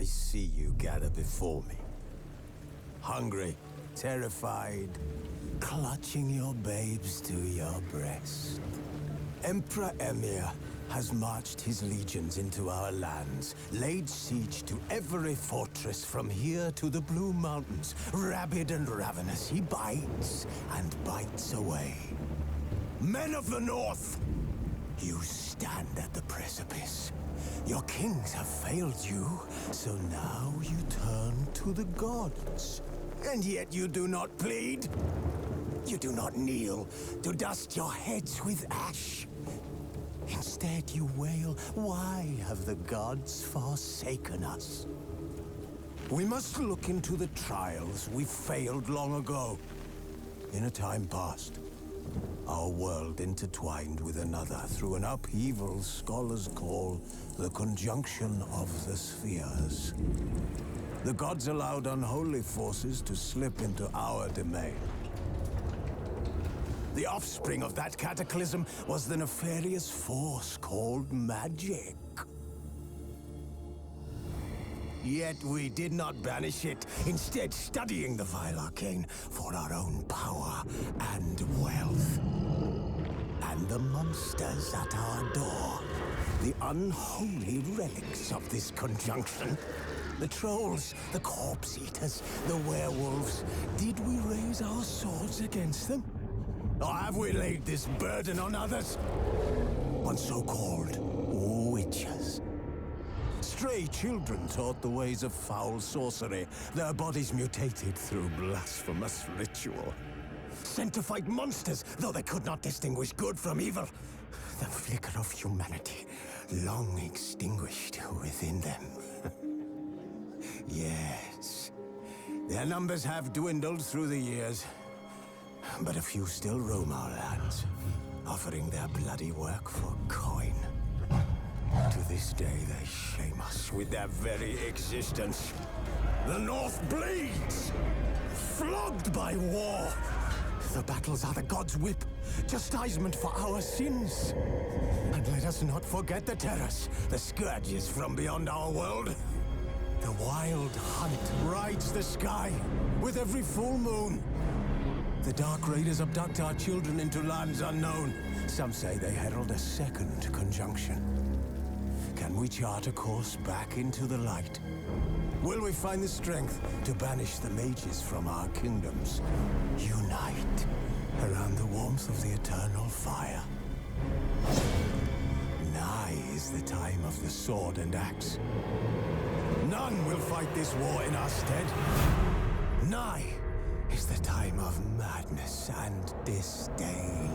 see you gather before me. Hungry, terrified, clutching your babes to your breast. Emperor Emir has marched his legions into our lands, laid siege to every fortress from here to the Blue Mountains. Rabid and ravenous, he bites and bites away. Men of the North, you stand at the precipice. Your kings have failed you, so now you turn to the gods. And yet you do not plead. You do not kneel to dust your heads with ash. Instead you wail, why have the gods forsaken us? We must look into the trials we failed long ago. In a time past, our world intertwined with another through an upheaval scholars call the conjunction of the spheres. The gods allowed unholy forces to slip into our domain. The offspring of that cataclysm was the nefarious force called magic. Yet we did not banish it, instead studying the vile arcane for our own power and wealth. And the monsters at our door, the unholy relics of this conjunction. The trolls, the corpse eaters, the werewolves. Did we raise our swords against them? Or have we laid this burden on others? On so-called witches. Stray children taught the ways of foul sorcery, their bodies mutated through blasphemous ritual. Sent to fight monsters, though they could not distinguish good from evil. The flicker of humanity, long extinguished within them. Yes, their numbers have dwindled through the years. But a few still roam our lands, offering their bloody work for coin. To this day, they shame us with their very existence. The North bleeds, flogged by war. The battles are the gods' whip, chastisement for our sins. And let us not forget the terrors, the scourges from beyond our world. The wild hunt rides the sky with every full moon. The Dark Raiders abduct our children into lands unknown. Some say they herald a second conjunction. Can we chart a course back into the light? Will we find the strength to banish the mages from our kingdoms? Unite around the warmth of the eternal fire. Nigh is the time of the sword and axe. None will fight this war in our stead. Nigh is the time of madness and disdain.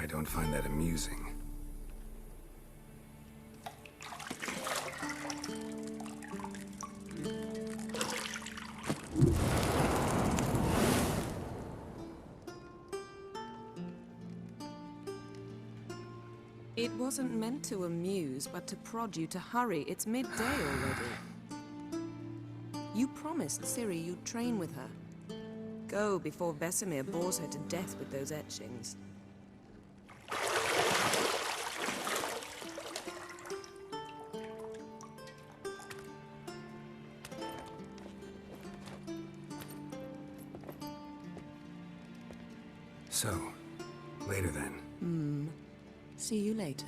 don't find that amusing. It wasn't meant to amuse, but to prod you to hurry. It's midday already. You promised Ciri you'd train with her. Go before Vesemir bores her to death with those etchings. So, later then. See you later.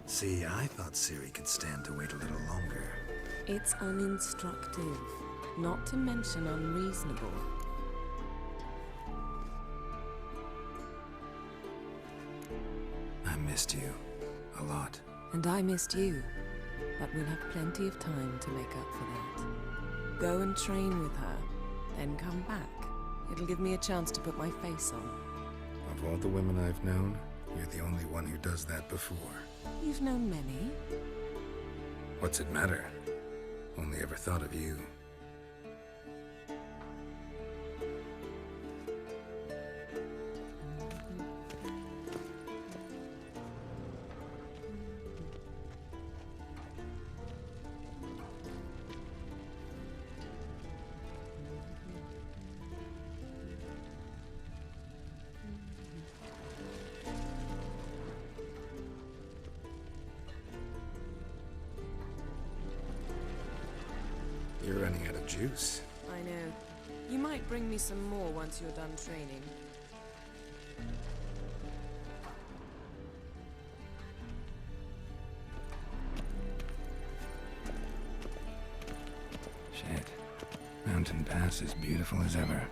See, I thought Ciri could stand to wait a little longer. It's uninstructive, not to mention unreasonable. I missed you. A lot. And I missed you. But we'll have plenty of time to make up for that. Go and train with her, then come back. It'll give me a chance to put my face on. Of all the women I've known, you're the only one who does that before. You've known many. What's it matter? Only ever thought of you. You're running out of juice. I know. You might bring me some more once you're done training. Shit. Mountain Pass is beautiful as ever.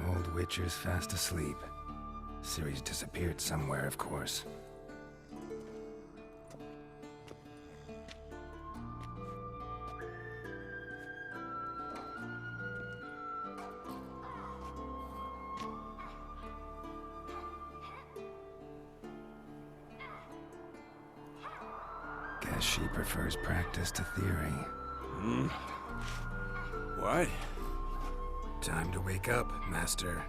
Old Witcher's fast asleep. Ciri's disappeared somewhere, of course. She prefers practice to theory. What? Time to wake up, Master.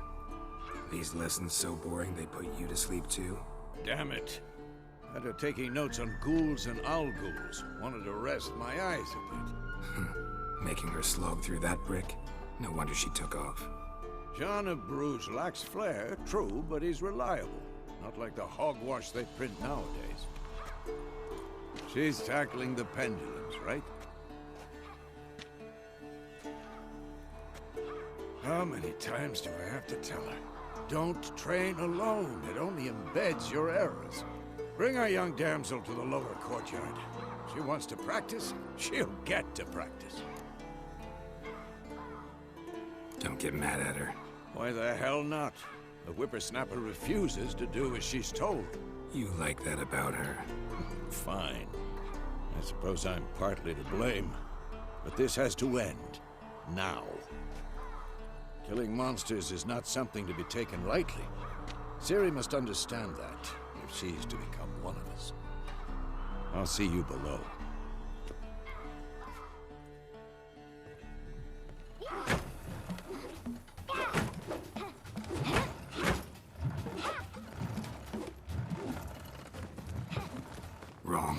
These lessons so boring they put you to sleep too? Damn it. Had her taking notes on ghouls and owl ghouls. Wanted to rest my eyes a bit. Making her slog through that brick? No wonder she took off. John of Bruges lacks flair, true, but he's reliable. Not like the hogwash they print nowadays. She's tackling the pendulums, right? How many times do I have to tell her? Don't train alone. It only embeds your errors. Bring our young damsel to the lower courtyard. She wants to practice, she'll get to practice. Don't get mad at her. Why the hell not? The whippersnapper refuses to do as she's told. You like that about her. Fine. I suppose I'm partly to blame. But this has to end. Now. Killing monsters is not something to be taken lightly. Ciri must understand that, if she's to become one of us. I'll see you below. Wrong.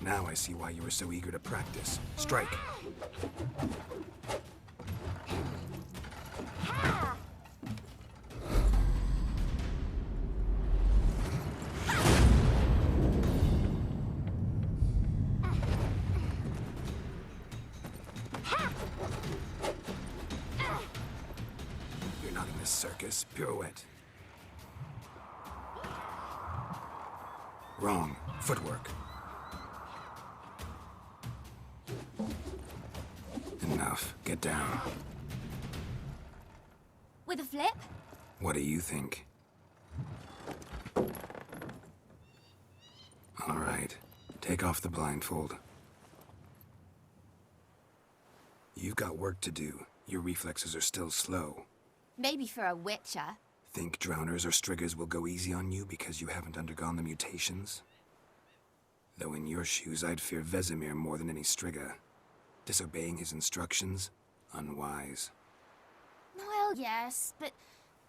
Now I see why you were so eager to practice. Strike. You're not in this circus. Pirouette. Wrong. Footwork. Enough. Get down. With a flip? What do you think? All right. Take off the blindfold. You've got work to do. Your reflexes are still slow. Maybe for a witcher. Think drowners or striggers will go easy on you because you haven't undergone the mutations? Though in your shoes, I'd fear Vesemir more than any strigger. Disobeying his instructions? Unwise. Well, yes, but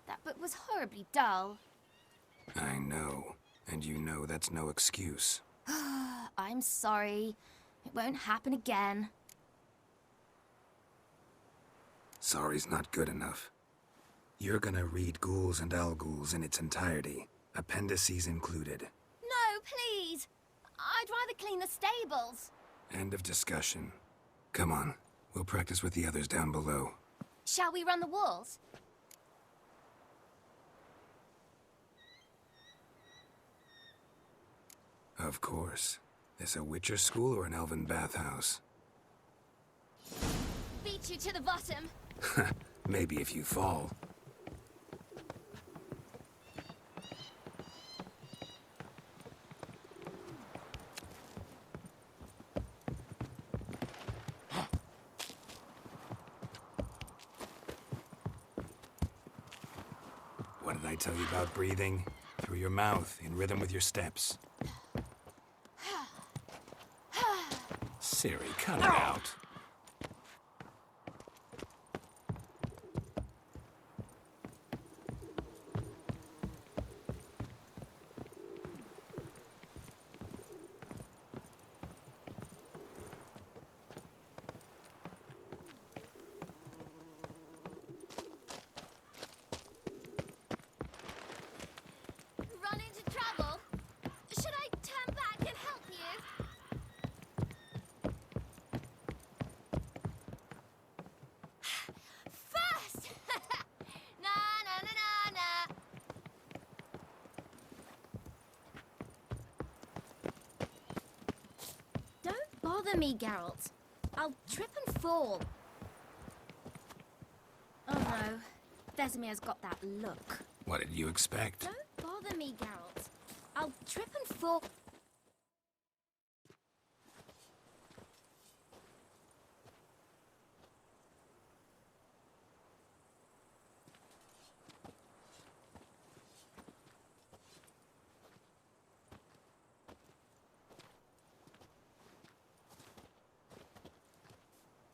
that book was horribly dull. I know. And you know that's no excuse. I'm sorry. It won't happen again. Sorry's not good enough. You're gonna read Ghouls and Ghouls in its entirety, appendices included. No, please! I'd rather clean the stables. End of discussion. Come on, we'll practice with the others down below. Shall we run the walls? Of course. This a Witcher school or an elven bathhouse? Beat you to the bottom. Maybe if you fall. What did I tell you about breathing? Through your mouth, in rhythm with your steps. Ciri, cut it out. Run into trouble? Should I turn back and help you? First! Na na na na na. Don't bother me, Geralt. I'll trip and fall. Oh no, Vesemir's got that look. What did you expect? Don't bother me, Geralt. I'll trip and fall.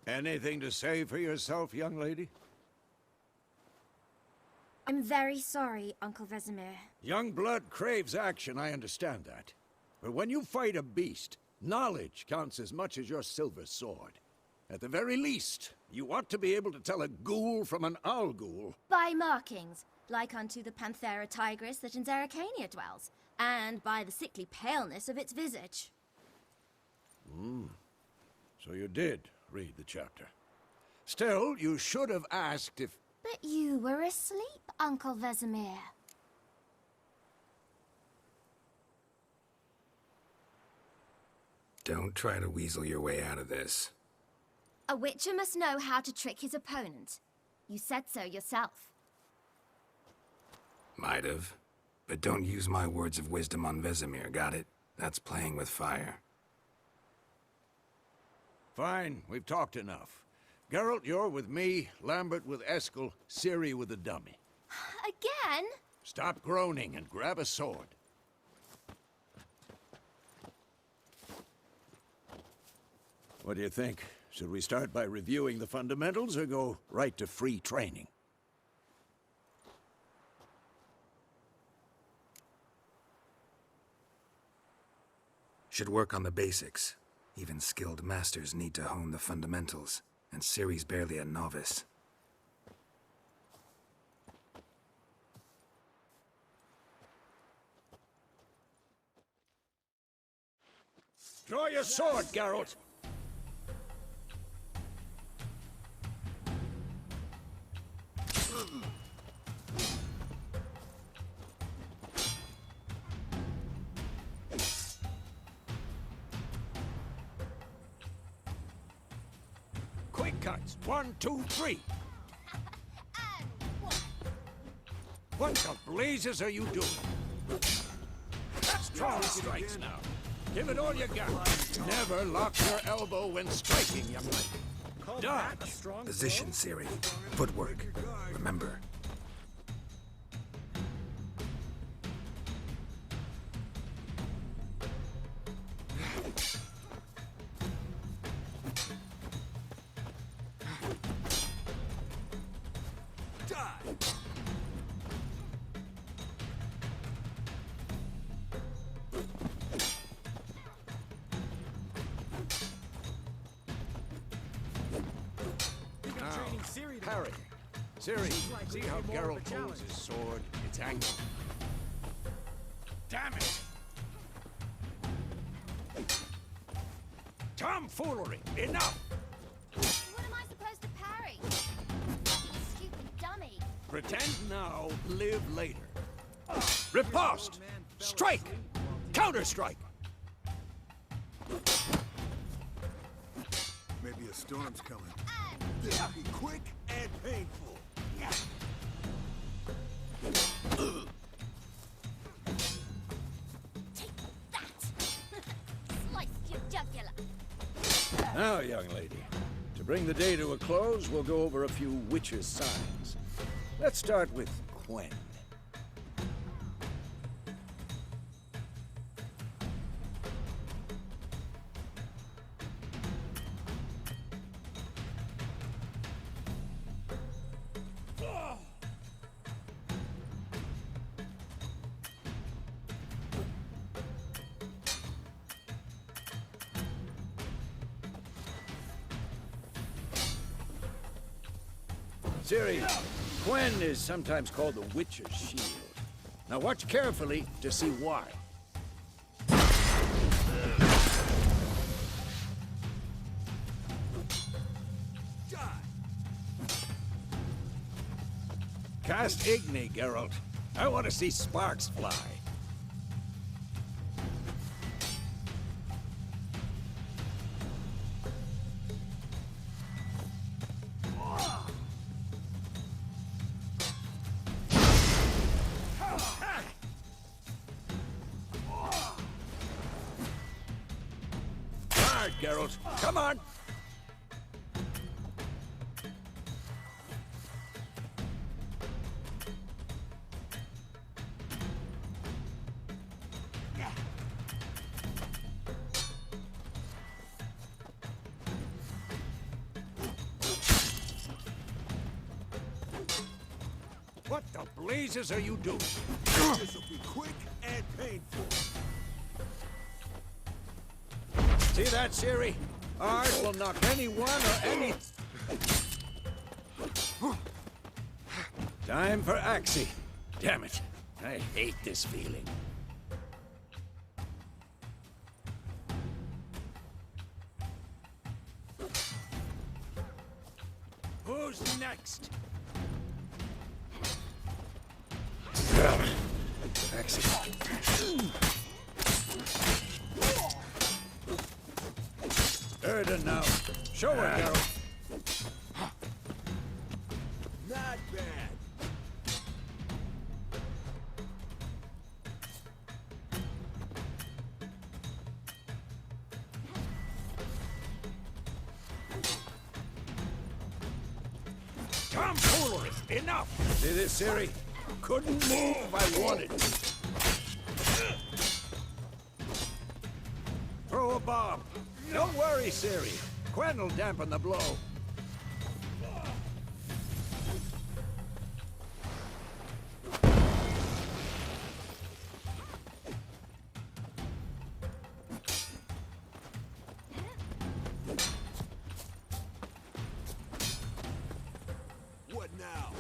Anything to say for yourself, young lady? I'm very sorry, Uncle Vesemir. Young blood craves action, I understand that. But when you fight a beast, knowledge counts as much as your silver sword. At the very least, you ought to be able to tell a ghoul from an owl ghoul. By markings, like unto the Panthera tigris that in Zeracania dwells, and by the sickly paleness of its visage. So you did read the chapter. Still, you should have asked if... But you were asleep, Uncle Vesemir. Don't try to weasel your way out of this. A witcher must know how to trick his opponent. You said so yourself. Might have. But don't use my words of wisdom on Vesemir, got it? That's playing with fire. Fine, we've talked enough. Geralt, you're with me, Lambert with Eskel, Ciri with the dummy. Again? Stop groaning and grab a sword. What do you think? Should we start by reviewing the fundamentals or go right to free training? Should work on the basics. Even skilled masters need to hone the fundamentals, and Ciri's barely a novice. Draw your sword, Geralt! Quick cuts. 1, 2, 3. What the blazes are you doing? Strong strikes now. Give it all you got. Never lock your elbow when striking, young lady. Dodge. Position, Ciri. Footwork. Remember. Parry. Ciri, see how Geralt holds his sword? It's angled. Damn it! Tomfoolery! Enough! What am I supposed to parry? You stupid dummy. Pretend now, live later. Riposte! Strike! Counter-strike! Maybe a storm's coming. This'll be quick and painful. Take that! Sliced your jugular. Now, young lady, to bring the day to a close, we'll go over a few witches' signs. Let's start with Quen. Ciri, Quen is sometimes called the Witcher's Shield. Now watch carefully to see why. Cast Igni, Geralt. I want to see sparks fly. Hard, Geralt. Come on. the blazes are you doing? This'll be quick and painful. See that, Siri? Ours will knock anyone or any... Time for Axie. Damn it. I hate this feeling. Who's next? Axie. Erden now. Show her, Geralt. Not bad. Tomfoolery! Enough! See this, Siri? Couldn't move if I wanted to. Throw a bomb. Don't worry, Siri. Quen will dampen the blow. What now?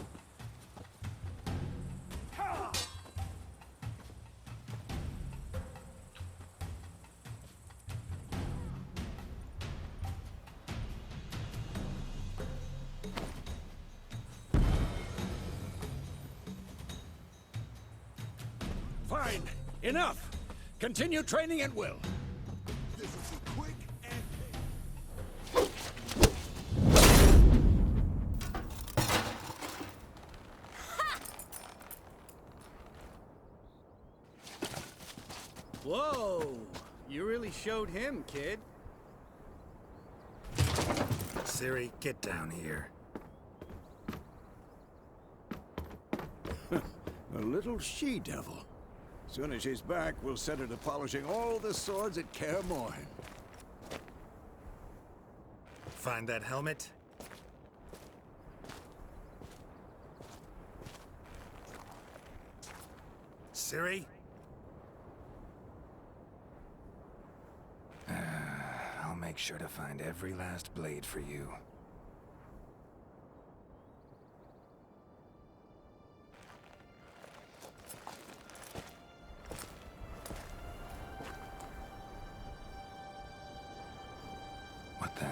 Fine. Enough. Continue training at will. This'll be quick and painful. Whoa! You really showed him, kid. Siri, get down here. A little she-devil. Soon as she's back, we'll set her to polishing all the swords at Kaer Morhen. Find that helmet? Siri? I'll make sure to find every last blade for you. What the?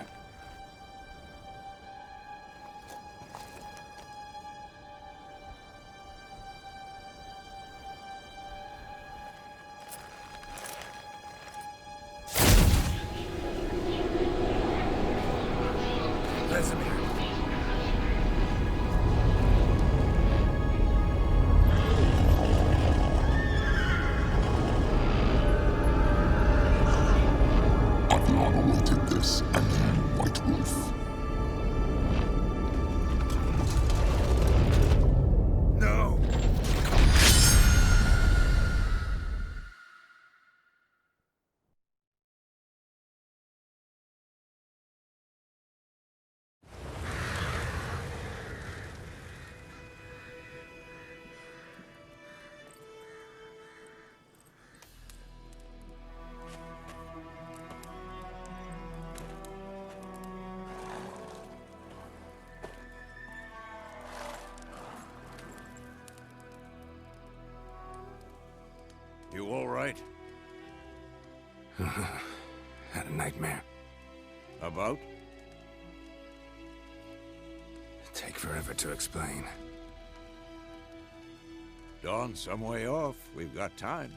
Vesemir. I've long awaited this, and you, White Wolf. No! You all right? Had a nightmare. About? Take forever to explain. Dawn's some way off. We've got time.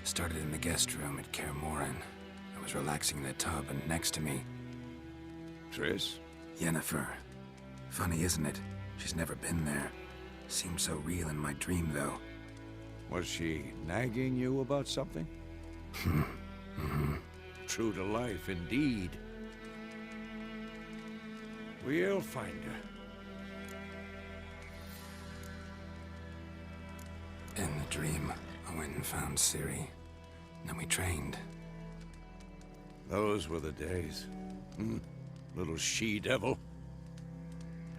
Started in the guest room at Kaer Morhen. I was relaxing in the tub, and next to me, Triss? Yennefer. Funny, isn't it? She's never been there. Seemed so real in my dream, though. Was she nagging you about something? True to life, indeed. We'll find her. In the dream, I went and found Ciri. Then we trained. Those were the days. Little she-devil.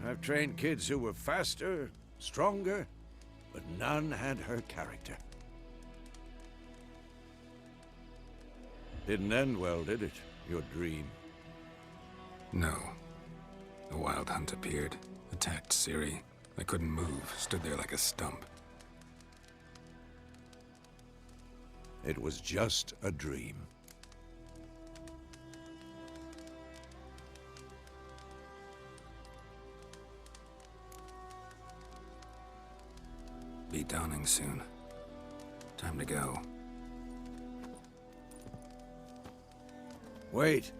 I've trained kids who were faster, stronger, but none had her character. Didn't end well, did it? Your dream? No. The Wild Hunt appeared, attacked Ciri. I couldn't move, stood there like a stump. It was just a dream. Be dawning soon. Time to go. Wait.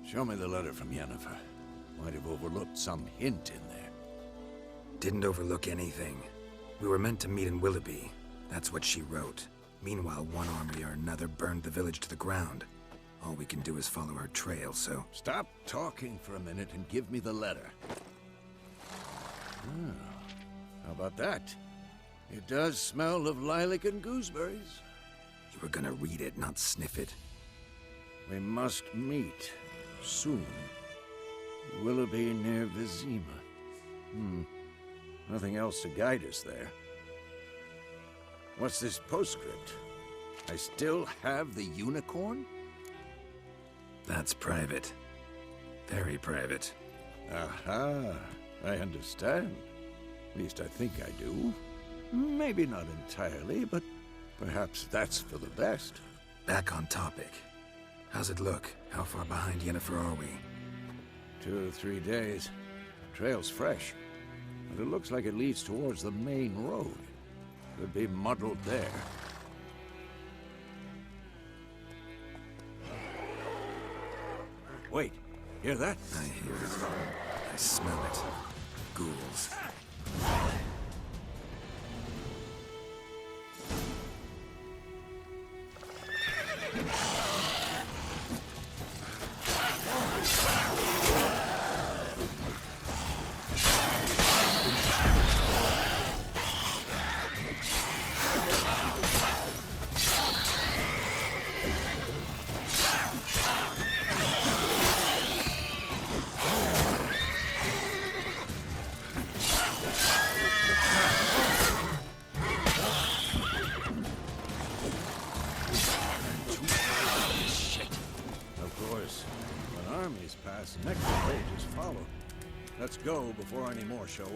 Show me the letter from Yennefer. Might have overlooked some hint in there. Didn't overlook anything. We were meant to meet in Willoughby. That's what she wrote. Meanwhile, one army or another burned the village to the ground. All we can do is follow her trail, so... Stop talking for a minute and give me the letter. How about that? It does smell of lilac and gooseberries. You were gonna read it, not sniff it. We must meet soon. Willoughby near Vizima. Nothing else to guide us there. What's this postscript? I still have the unicorn? That's private. Very private. Aha, I understand. At least I think I do. Maybe not entirely, but perhaps that's for the best. Back on topic. How's it look? How far behind Yennefer are we? 2 or 3 days. Trail's fresh, and it looks like it leads towards the main road. Could be muddled there. Wait, hear that? I hear it. I smell it. Ghouls. Next pages follow. Let's go before any more show up.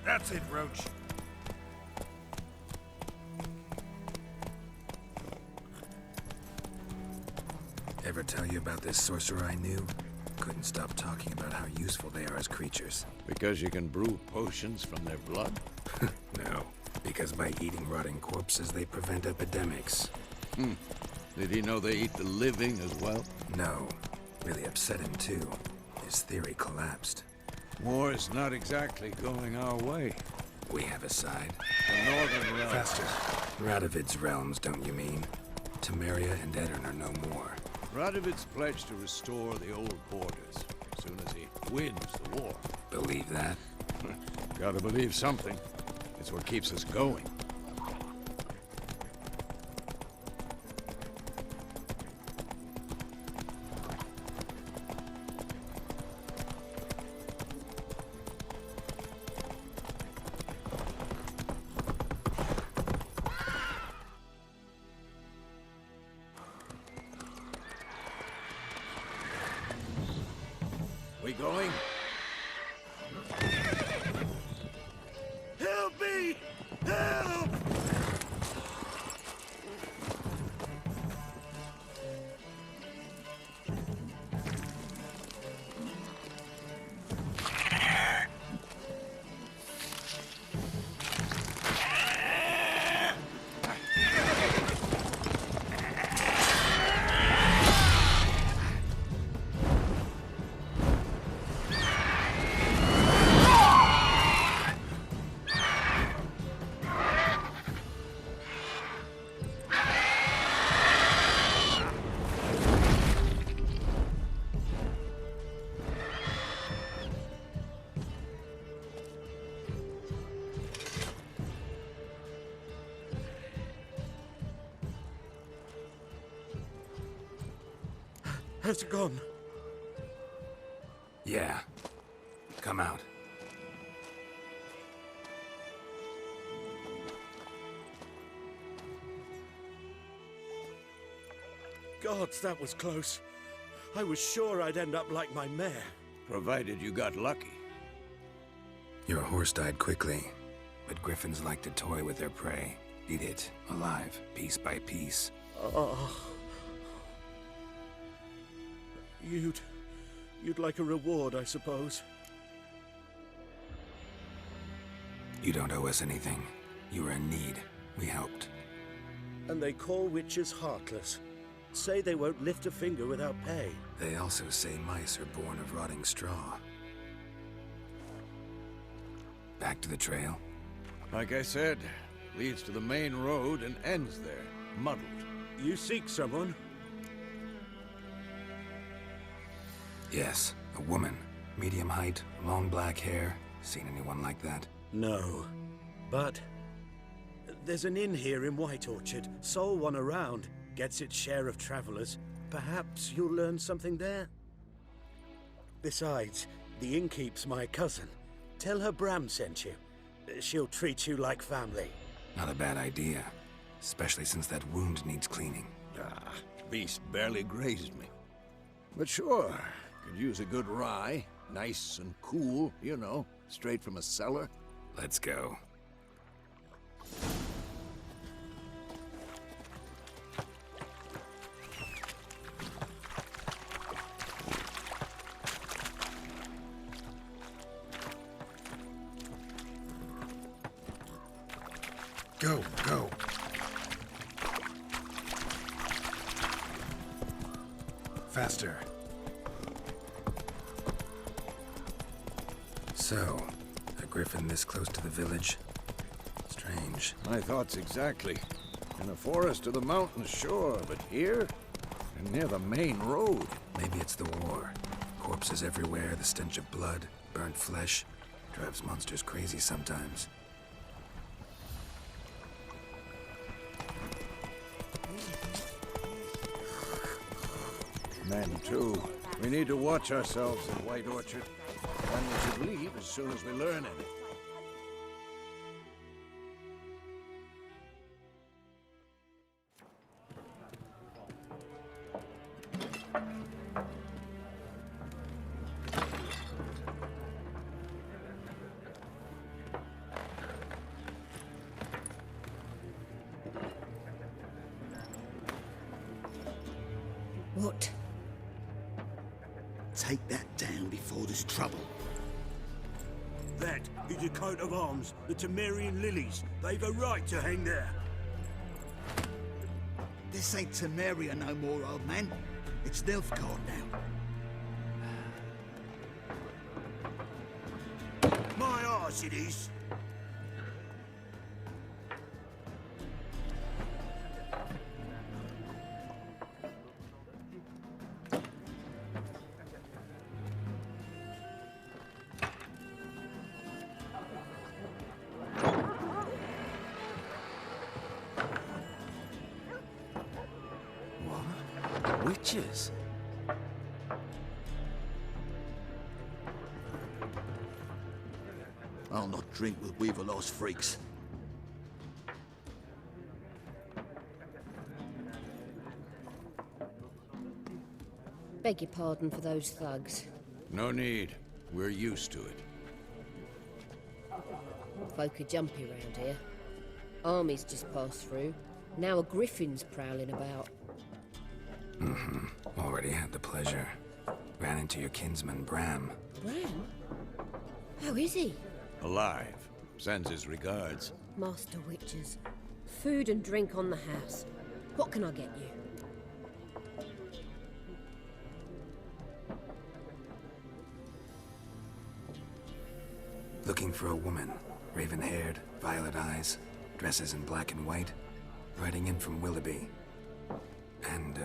That's it, Roach. Ever tell you about this sorcerer I knew? Couldn't stop talking about how useful they are as creatures. Because you can brew potions from their blood? No, because by eating rotting corpses, they prevent epidemics. Did he know they eat the living as well? No. Really upset him, too. His theory collapsed. War's not exactly going our way. We have a side. The Northern Realms. Faster. Radovid's realms, don't you mean? Temeria and Edirn are no more. Radovid's pledged to restore the old borders as soon as he wins the war. Believe that? Gotta believe something. It's what keeps us going. We going? Help me! Help! Has it gone? Yeah. Come out. Gods, that was close. I was sure I'd end up like my mare. Provided you got lucky. Your horse died quickly, but griffins like to toy with their prey. Eat it, alive, piece by piece. Oh. You'd like a reward, I suppose. You don't owe us anything. You were in need. We helped. And they call witches heartless. Say they won't lift a finger without pay. They also say mice are born of rotting straw. Back to the trail? Like I said, leads to the main road and ends there, muddled. You seek someone? Yes, a woman. Medium height, long black hair. Seen anyone like that? No. But there's an inn here in White Orchard. Sole one around. Gets its share of travelers. Perhaps you'll learn something there? Besides, the innkeep's my cousin. Tell her Bram sent you. She'll treat you like family. Not a bad idea. Especially since that wound needs cleaning. Ah, beast barely grazed me. But sure, could use a good rye. Nice and cool, you know, straight from a cellar. Let's go. Go, go. Faster. So, a griffin this close to the village? Strange. My thoughts exactly. In the forest or the mountains, sure, but here? And near the main road. Maybe it's the war. Corpses everywhere, the stench of blood, burnt flesh. Drives monsters crazy sometimes. Men, too. We need to watch ourselves in White Orchard. And we should leave as soon as we learn anything. What? Take that down before there's trouble. That is a coat of arms, the Temerian lilies. They've a right to hang there. This ain't Temeria no more, old man. It's Nilfgaard now. My arse it is. Witches? I'll not drink with Weaverlost freaks. Beg your pardon for those thugs. No need. We're used to it. Folk are jumpy round here. Armies just passed through. Now a griffin's prowling about. Mm-hmm. Already had the pleasure. Ran into your kinsman, Bram. Bram? How is he? Alive. Sends his regards. Master Witches. Food and drink on the house. What can I get you? Looking for a woman. Raven-haired, violet eyes, dresses in black and white. Riding in from Willoughby. And,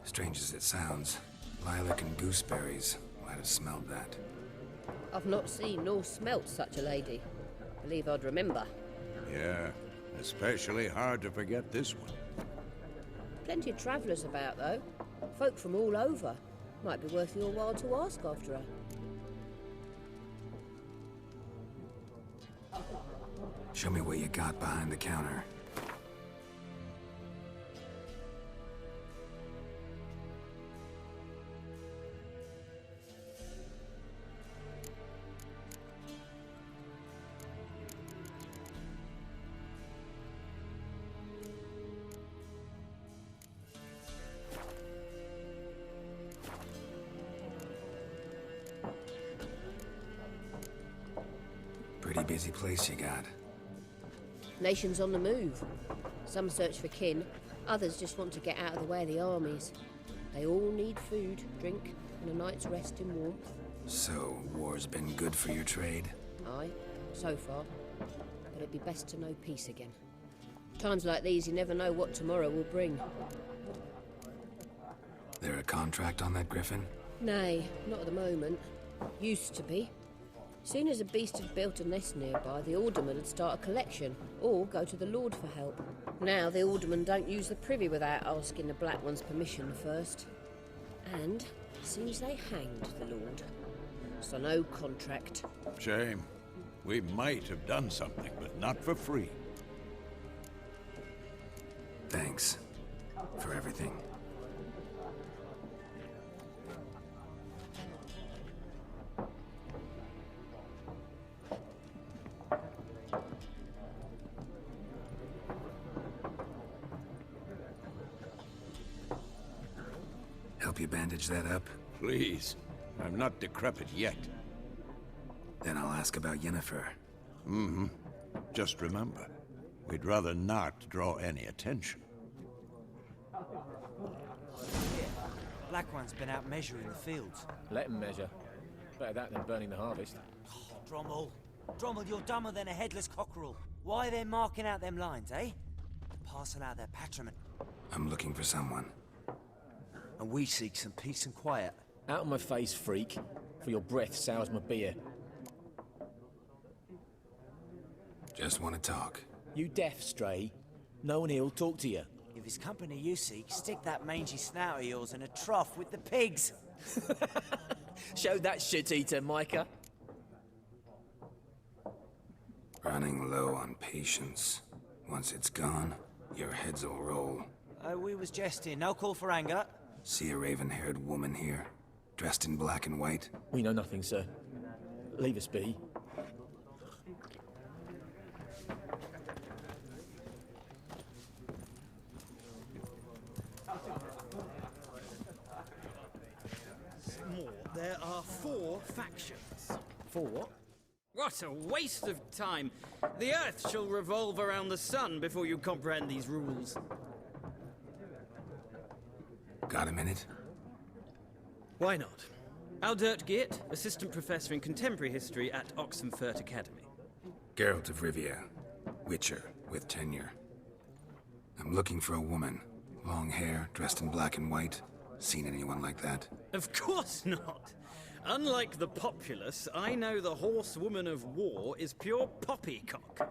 strange as it sounds, lilac and gooseberries. Might have smelled that. I've not seen nor smelt such a lady. Believe I'd remember. Yeah, especially hard to forget this one. Plenty of travellers about, though. Folk from all over. Might be worth your while to ask after her. Show me what you got behind the counter. Pretty busy place you got. Nations on the move. Some search for kin, others just want to get out of the way of the armies. They all need food, drink, and a night's rest in warmth. So, war's been good for your trade? Aye, so far. But it'd be best to know peace again. Times like these, you never know what tomorrow will bring. There a contract on that griffin? Nay, not at the moment. Used to be. Soon as a beast had built a nest nearby, the aldermen would start a collection, or go to the Lord for help. Now the aldermen don't use the privy without asking the Black One's permission first. And seems they hanged the Lord. So no contract. Shame. We might have done something, but not for free. Thanks for everything. Help you bandage that up? Please. I'm not decrepit yet. Then I'll ask about Yennefer. Mm-hmm. Just remember, we'd rather not draw any attention. Black One's been out measuring the fields. Let him measure. Better that than burning the harvest. Oh, Drommel, you're dumber than a headless cockerel. Why are they marking out them lines, eh? Passing out their patrimony. I'm looking for someone. And we seek some peace and quiet. Out of my face, freak. For your breath sours my beer. Just want to talk. You deaf, Stray? No one here'll talk to you. If it's company you seek, stick that mangy snout of yours in a trough with the pigs. Show that shit-eater, Micah. Running low on patience. Once it's gone, your heads will roll. We was jesting. No call for anger. See a raven-haired woman here, dressed in black and white? We know nothing, sir. Leave us be. There are 4 factions. 4 what? What a waste of time! The Earth shall revolve around the sun before you comprehend these rules. Got a minute? Why not? Aldert Geert, Assistant Professor in Contemporary History at Oxenfurt Academy. Geralt of Rivia, Witcher, with tenure. I'm looking for a woman. Long hair, dressed in black and white. Seen anyone like that? Of course not! Unlike the populace, I know the horsewoman of war is pure poppycock.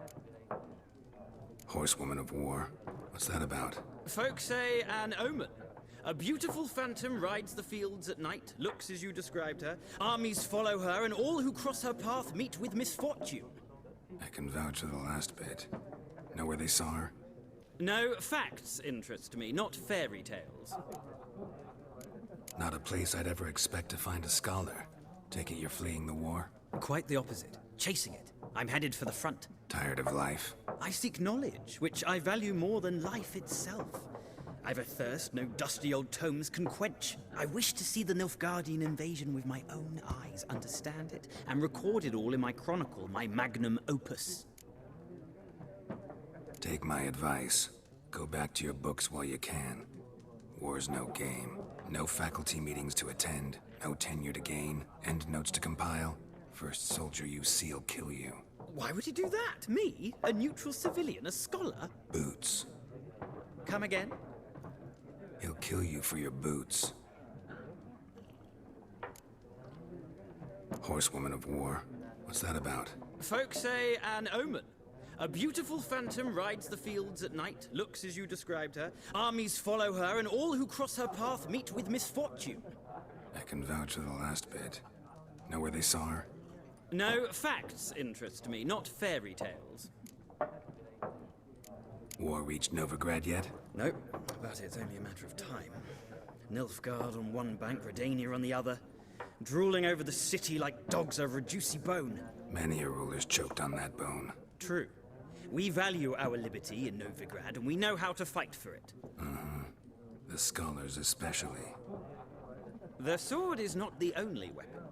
Horsewoman of war? What's that about? Folk say an omen. A beautiful phantom rides the fields at night, looks as you described her. Armies follow her, and all who cross her path meet with misfortune. I can vouch for the last bit. Know where they saw her? No, facts interest me, not fairy tales. Not a place I'd ever expect to find a scholar. Take it you're fleeing the war? Quite the opposite. Chasing it. I'm headed for the front. Tired of life? I seek knowledge, which I value more than life itself. I've a thirst no dusty old tomes can quench. I wish to see the Nilfgaardian invasion with my own eyes, understand it, and record it all in my chronicle, my magnum opus. Take my advice. Go back to your books while you can. War's no game. No faculty meetings to attend. No tenure to gain. Endnotes to compile. First soldier you see'll kill you. Why would he do that? Me? A neutral civilian? A scholar? Boots. Come again? He'll kill you for your boots. Horsewoman of war. What's that about? Folk say an omen. A beautiful phantom rides the fields at night, looks as you described her. Armies follow her, and all who cross her path meet with misfortune. I can vouch for the last bit. Know where they saw her? No, facts interest me, not fairy tales. War reached Novigrad yet? Nope, but it's only a matter of time. Nilfgaard on one bank, Redania on the other, drooling over the city like dogs over a juicy bone. Many a ruler's choked on that bone. True. We value our liberty in Novigrad, and we know how to fight for it. The scholars especially. The sword is not the only weapon.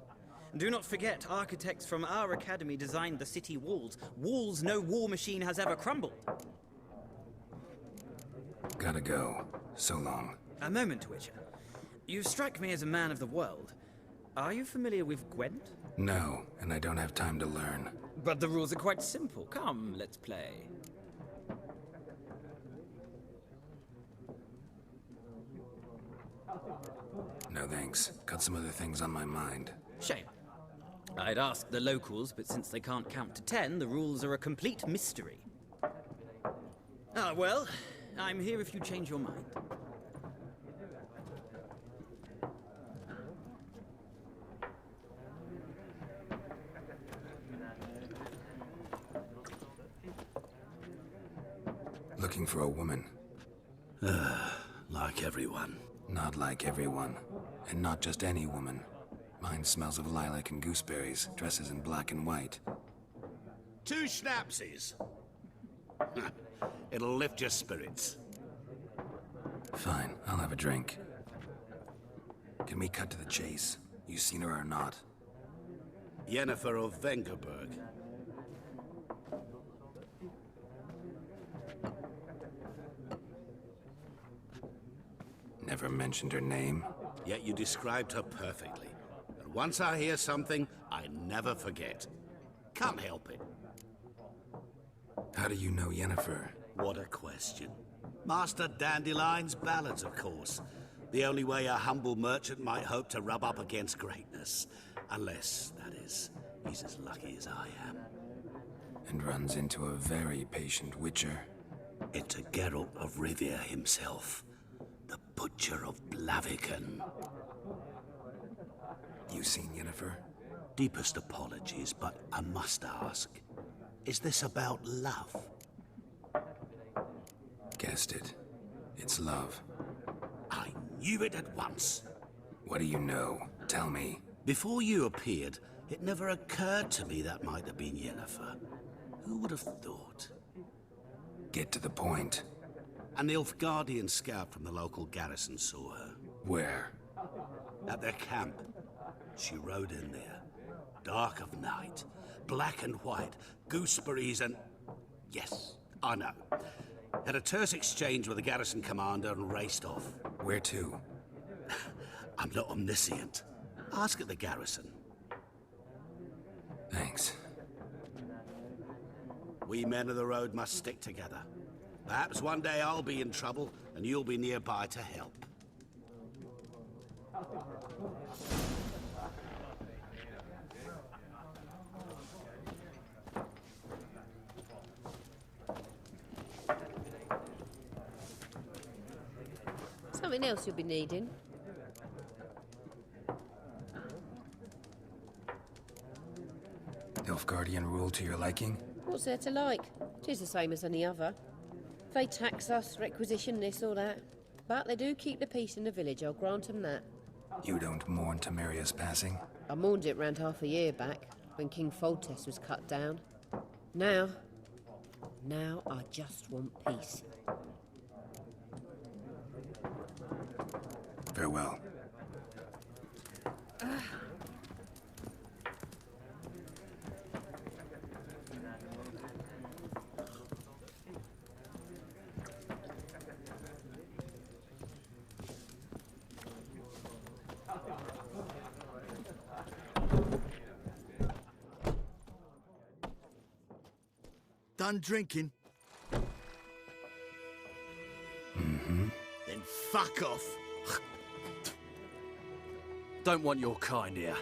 Do not forget, architects from our academy designed the city walls. Walls no war machine has ever crumbled. Gotta go. So long. A moment, Witcher. You strike me as a man of the world. Are you familiar with Gwent? No, and I don't have time to learn. But the rules are quite simple. Come, let's play. No thanks. Got some other things on my mind. Shame. I'd ask the locals, but since they can't count to 10, the rules are a complete mystery. Ah, well, I'm here if you change your mind. Looking for a woman. Like everyone. Not like everyone. And not just any woman. Mine smells of lilac and gooseberries, dresses in black and white. 2 schnapsies. It'll lift your spirits. Fine, I'll have a drink. Can we cut to the chase? You seen her or not? Yennefer of Vengerberg. Never mentioned her name. Yet you described her perfectly. And once I hear something, I never forget. Can't help it. How do you know Yennefer? What a question. Master Dandelion's ballads, of course. The only way a humble merchant might hope to rub up against greatness. Unless, that is, he's as lucky as I am. And runs into a very patient witcher. Into Geralt of Rivia himself. The Butcher of Blaviken. You seen Yennefer? Deepest apologies, but I must ask. Is this about love? Guessed it. It's love. I knew it at once. What do you know? Tell me. Before you appeared, it never occurred to me that might have been Yennefer. Who would have thought? Get to the point. An Nilfgaardian scout from the local garrison saw her. Where? At their camp. She rode in there. Dark of night. Black and white. Gooseberries and... Yes, I know. Had a terse exchange with the garrison commander and raced off. Where to? I'm not omniscient. Ask at the garrison. Thanks. We men of the road must stick together. Perhaps one day I'll be in trouble, and you'll be nearby to help. Something else you'll be needing. Nilfgaardian rule to your liking? What's there to like? 'Tis the same as any other. They tax us, requisition this or that. But they do keep the peace in the village, I'll grant 'em that. You don't mourn Temeria's passing? I mourned it round half a year back, when King Foltest was cut down. Now I just want peace. Farewell. Done drinking? Mm-hmm. Then fuck off. Don't want your kind here.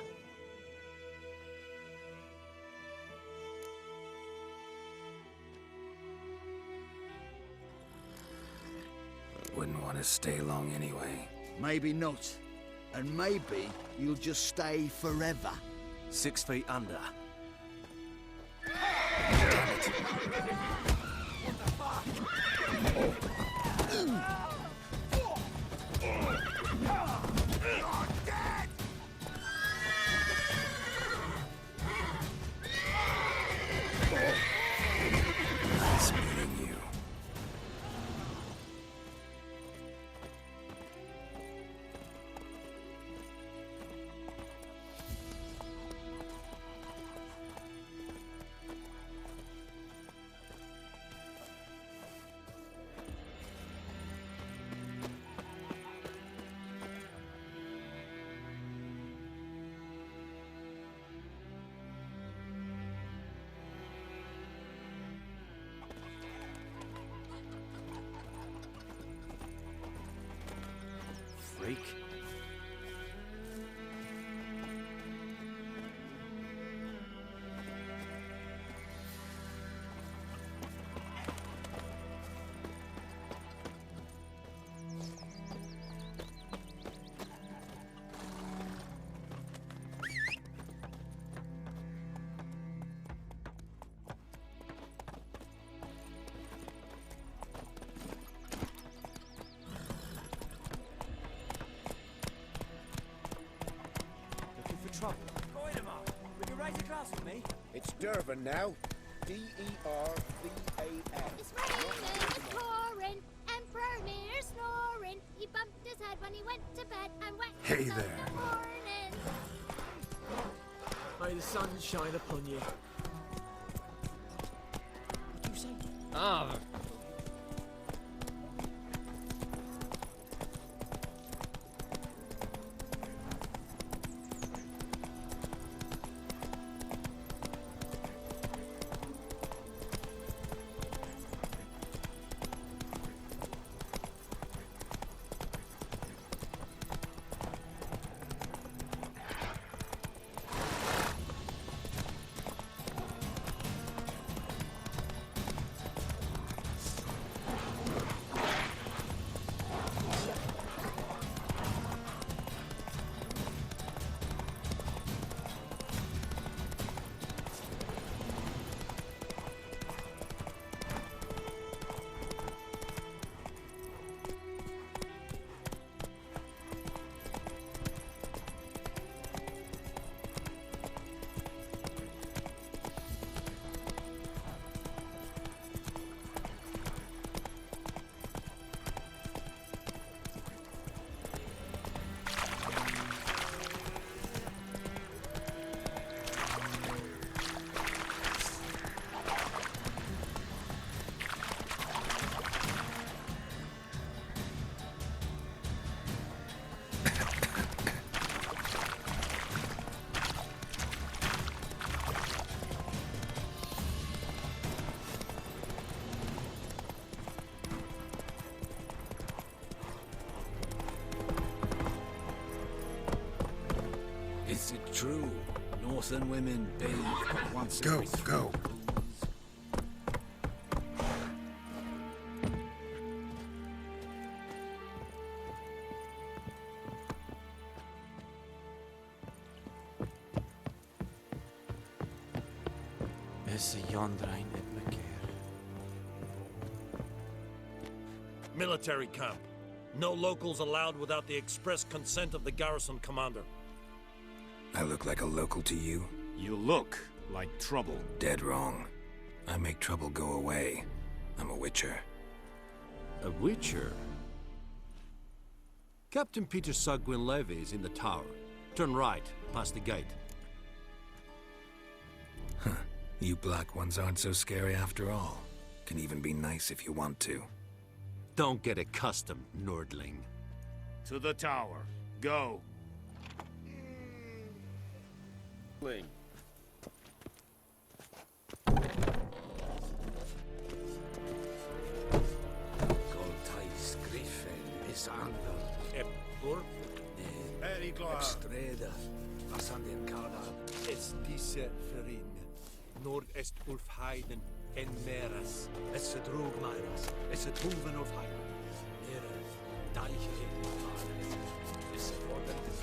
Wouldn't want to stay long anyway. Maybe not. and maybe you'll just stay forever. 6 feet under. Nice meeting you. Freak. Looking for trouble? Goidemar, will you raise a glass with me? It's Durban now. D-E-R-V-A-N. It's raining, it's pouring, Emperor near snoring. He bumped his head when he went to bed and went Hey in there. the morning. May the sun shine upon you. What do you say? Ah. Is it true? Northern women bathe but once Go, every 3 go. moons? Esse Yondrain et Macaire. Military camp. No locals allowed without the express consent of the garrison commander. I look like a local to you? You look like trouble. Dead wrong. I make trouble go away. I'm a witcher. A witcher? Captain Peter Sagwin Levy is in the tower. Turn right, past the gate. Huh. You black ones aren't so scary after all. Can even be nice if you want to. Don't get accustomed, Nordling. To the tower. Go. Goltais Griffin is anger. Epur? Very glad. Streda. Vasandin Kardab. Es diese Ferin. Nord est Ulf Heiden en Meras. Es se drog Meiras. Es se Tuven of Heiden. Mere. Deiche in Paris. Es se Orden den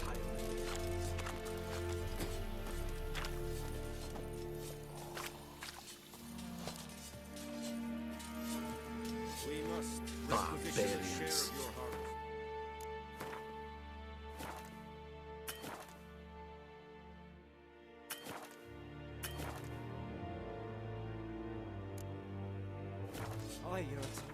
Barbarians. Aye, Your Excellency.